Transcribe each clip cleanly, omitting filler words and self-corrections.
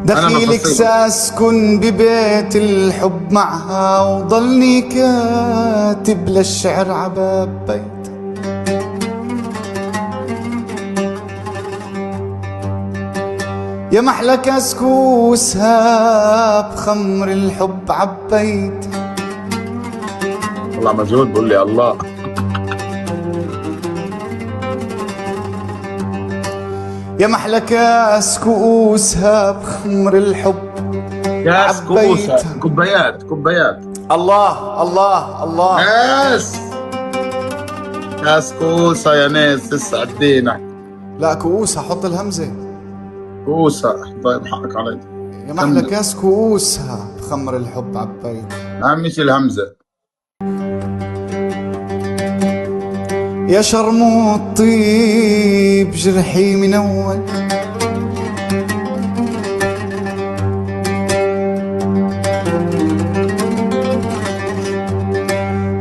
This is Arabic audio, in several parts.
دخيلك ساسكن ببيت الحب معها، وضلني كاتب للشعر عباب بيت. يا محلى كسكوسها بخمر الحب عبيت. والله مجهود بقول لي الله. يا محلى كاس كؤوسها بخمر الحب كاس كؤوسها، كوبايات كوبايات. الله الله الله. ناس كاس كؤوسها يا ناس، تسعد دينك. لا كؤوسها، حط الهمزة. كؤوسها، طيب حقك علي. يا محلى كاس كؤوسها بخمر الحب عبيت. أهم شي الهمزة. يا شرموط طيب جرحي من أول،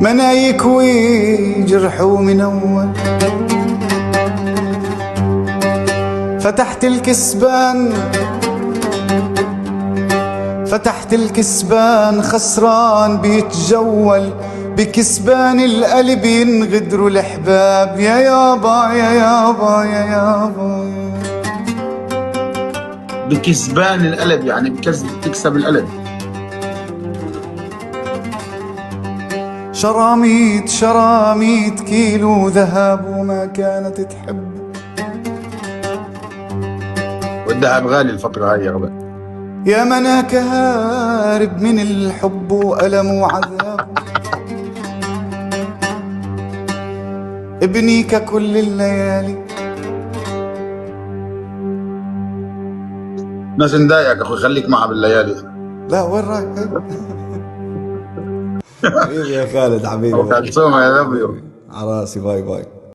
منا يكوي جرحه من أول. فتحت الكسبان فتحت الكسبان خسران بيتجول، بكسبان القلب ينغدروا الأحباب. يا يابا يا يابا يا يابا. بكسبان القلب يعني بتكسب القلب. شراميت شراميت كيلو ذهب وما كانت تحب. والذهب غالي الفترة هاي يا رب. يا مناك هارب من الحب وألم وعذاب، ابنيك كل الليالي. ناس نضايقك اخوي، خليك معها بالليالي. لا وين رايح؟ حبيبي يا خالد، حبيبي كلثوم يا نبيو. على راسي. باي باي.